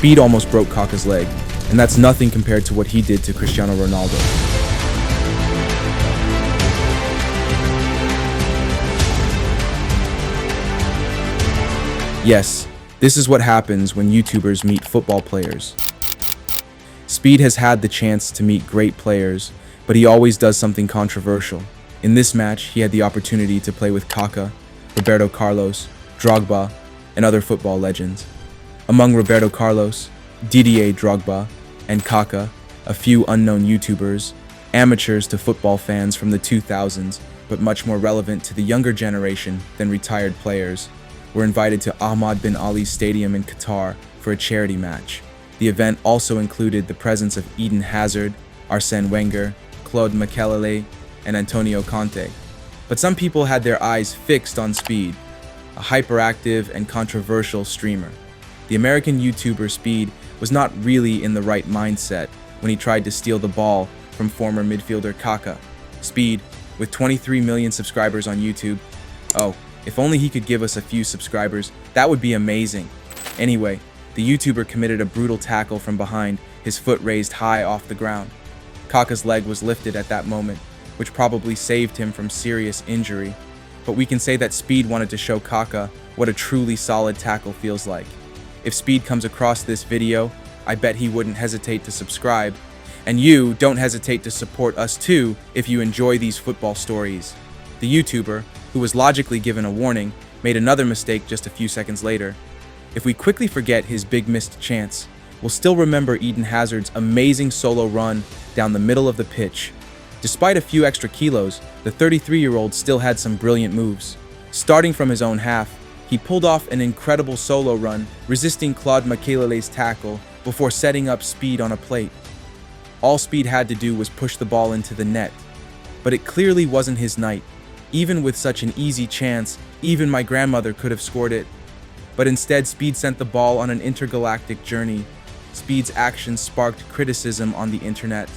Speed almost broke Kaká's leg, and that's nothing compared to what he did to Cristiano Ronaldo. Yes, this is what happens when YouTubers meet football players. Speed has had the chance to meet great players, but he always does something controversial. In this match, he had the opportunity to play with Kaká, Roberto Carlos, Drogba, and other football legends. Among Roberto Carlos, Didier Drogba, and Kaká, a few unknown YouTubers, amateurs to football fans from the 2000s, but much more relevant to the younger generation than retired players, were invited to Ahmad bin Ali Stadium in Qatar for a charity match. The event also included the presence of Eden Hazard, Arsène Wenger, Claude Makelele, and Antonio Conte. But some people had their eyes fixed on Speed, a hyperactive and controversial streamer. The American YouTuber Speed was not really in the right mindset when he tried to steal the ball from former midfielder Kaká. Speed, with 23 million subscribers on YouTube, if only he could give us a few subscribers, that would be amazing. Anyway, the YouTuber committed a brutal tackle from behind, his foot raised high off the ground. Kaká's leg was lifted at that moment, which probably saved him from serious injury. But we can say that Speed wanted to show Kaká what a truly solid tackle feels like. If Speed comes across this video, I bet he wouldn't hesitate to subscribe. And you don't hesitate to support us too if you enjoy these football stories. The YouTuber, who was logically given a warning, made another mistake just a few seconds later. If we quickly forget his big missed chance, we'll still remember Eden Hazard's amazing solo run down the middle of the pitch. Despite a few extra kilos, the 33-year-old still had some brilliant moves. Starting from his own half, he pulled off an incredible solo run, resisting Claude Makelele's tackle before setting up Speed on a plate. All Speed had to do was push the ball into the net. But it clearly wasn't his night. Even with such an easy chance, even my grandmother could have scored it. But instead, Speed sent the ball on an intergalactic journey. Speed's actions sparked criticism on the internet.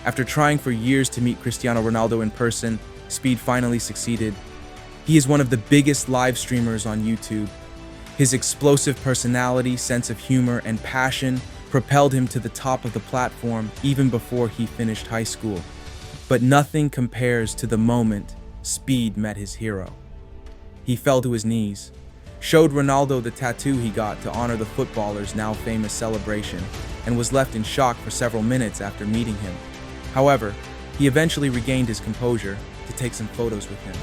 After trying for years to meet Cristiano Ronaldo in person, Speed finally succeeded. He is one of the biggest live streamers on YouTube. His explosive personality, sense of humor, and passion propelled him to the top of the platform even before he finished high school. But nothing compares to the moment Speed met his hero. He fell to his knees, showed Ronaldo the tattoo he got to honor the footballer's now famous celebration, and was left in shock for several minutes after meeting him. However, he eventually regained his composure to take some photos with him.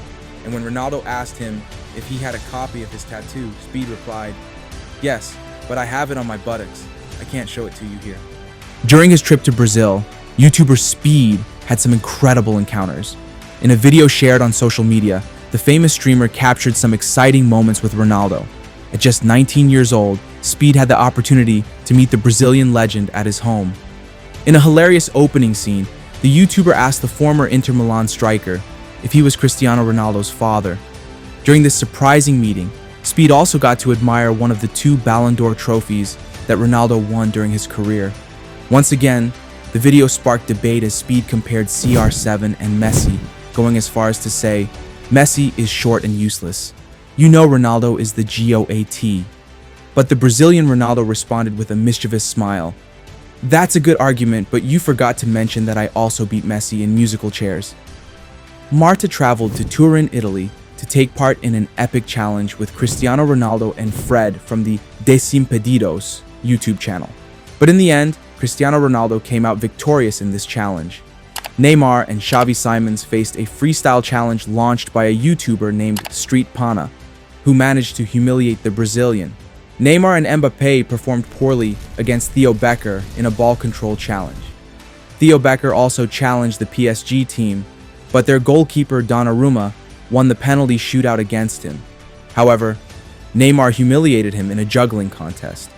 And when Ronaldo asked him if he had a copy of his tattoo, Speed replied, "Yes, but I have it on my buttocks. I can't show it to you here." During his trip to Brazil, YouTuber Speed had some incredible encounters. In a video shared on social media, the famous streamer captured some exciting moments with Ronaldo. At just 19 years old, Speed had the opportunity to meet the Brazilian legend at his home. In a hilarious opening scene, the YouTuber asked the former Inter Milan striker if he was Cristiano Ronaldo's father. During this surprising meeting, Speed also got to admire one of the 2 Ballon d'Or trophies that Ronaldo won during his career. Once again, the video sparked debate as Speed compared CR7 and Messi, going as far as to say, "Messi is short and useless. You know Ronaldo is the GOAT." But the Brazilian Ronaldo responded with a mischievous smile. "That's a good argument, but you forgot to mention that I also beat Messi in musical chairs." Marta traveled to Turin, Italy to take part in an epic challenge with Cristiano Ronaldo and Fred from the Desimpedidos YouTube channel. But in the end, Cristiano Ronaldo came out victorious in this challenge. Neymar and Xavi Simons faced a freestyle challenge launched by a YouTuber named Street Pana, who managed to humiliate the Brazilian. Neymar and Mbappé performed poorly against Theo Becker in a ball control challenge. Theo Becker also challenged the PSG team, but their goalkeeper Donnarumma won the penalty shootout against him. However, Neymar humiliated him in a juggling contest.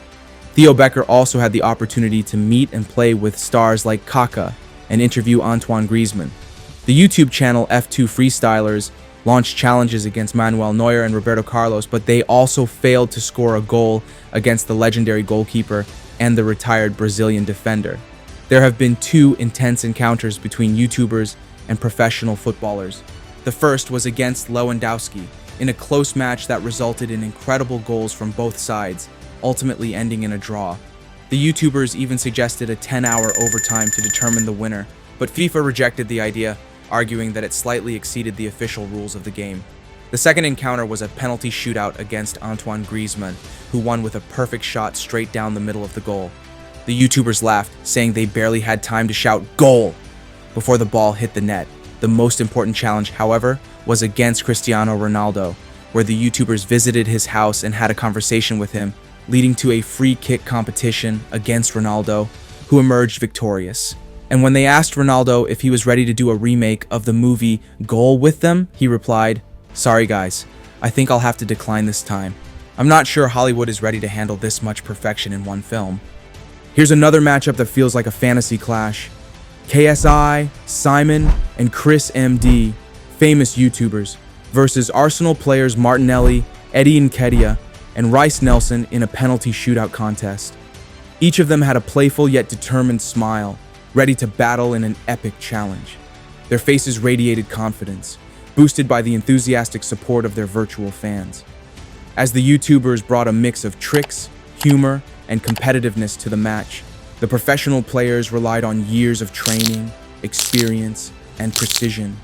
Theo Becker also had the opportunity to meet and play with stars like Kaká and interview Antoine Griezmann. The YouTube channel F2 Freestylers launched challenges against Manuel Neuer and Roberto Carlos, but they also failed to score a goal against the legendary goalkeeper and the retired Brazilian defender. There have been 2 intense encounters between YouTubers and professional footballers. The first was against Lewandowski in a close match that resulted in incredible goals from both sides, ultimately ending in a draw. The YouTubers even suggested a 10-hour overtime to determine the winner, but FIFA rejected the idea, arguing that it slightly exceeded the official rules of the game. The second encounter was a penalty shootout against Antoine Griezmann, who won with a perfect shot straight down the middle of the goal. The YouTubers laughed, saying they barely had time to shout "Goal!" before the ball hit the net. The most important challenge, however, was against Cristiano Ronaldo, where the YouTubers visited his house and had a conversation with him, leading to a free kick competition against Ronaldo, who emerged victorious. And when they asked Ronaldo if he was ready to do a remake of the movie Goal with them, he replied, "Sorry guys, I think I'll have to decline this time. I'm not sure Hollywood is ready to handle this much perfection in one film." Here's another matchup that feels like a fantasy clash. KSI, Simon, and Chris MD, famous YouTubers, versus Arsenal players Martinelli, Eddie Nketiah, and Rice Nelson in a penalty shootout contest. Each of them had a playful yet determined smile, ready to battle in an epic challenge. Their faces radiated confidence, boosted by the enthusiastic support of their virtual fans. As the YouTubers brought a mix of tricks, humor, and competitiveness to the match, the professional players relied on years of training, experience, and precision.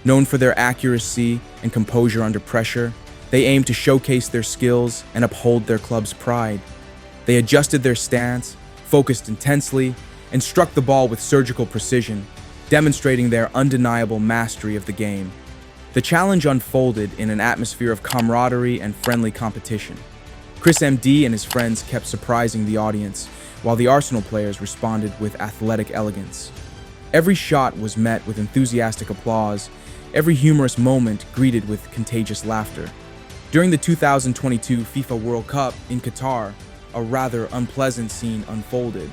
Known for their accuracy and composure under pressure, they aimed to showcase their skills and uphold their club's pride. They adjusted their stance, focused intensely, and struck the ball with surgical precision, demonstrating their undeniable mastery of the game. The challenge unfolded in an atmosphere of camaraderie and friendly competition. Chris MD and his friends kept surprising the audience, while the Arsenal players responded with athletic elegance. Every shot was met with enthusiastic applause, every humorous moment greeted with contagious laughter. During the 2022 FIFA World Cup in Qatar, a rather unpleasant scene unfolded.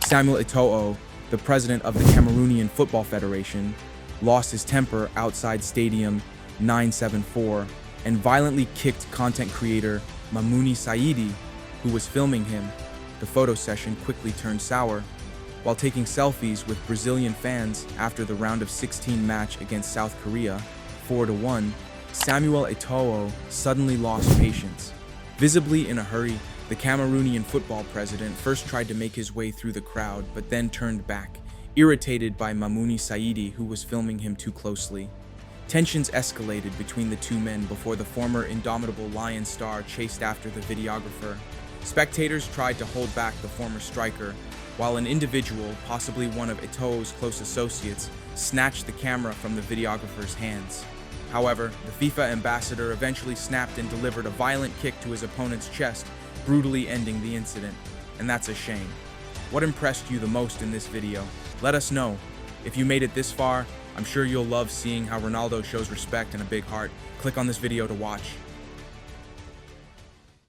Samuel Eto'o, the president of the Cameroonian Football Federation, lost his temper outside Stadium 974 and violently kicked content creator Mamouni Saidi, who was filming him. The photo session quickly turned sour. While taking selfies with Brazilian fans after the round of 16 match against South Korea, 4-1, Samuel Eto'o suddenly lost patience. Visibly in a hurry, the Cameroonian football president first tried to make his way through the crowd, but then turned back, irritated by Mamouni Saidi, who was filming him too closely. Tensions escalated between the two men before the former indomitable Lion star chased after the videographer. Spectators tried to hold back the former striker, while an individual, possibly one of Eto'o's close associates, snatched the camera from the videographer's hands. However, the FIFA ambassador eventually snapped and delivered a violent kick to his opponent's chest, brutally ending the incident. And that's a shame. What impressed you the most in this video? Let us know. If you made it this far, I'm sure you'll love seeing how Ronaldo shows respect and a big heart. Click on this video to watch.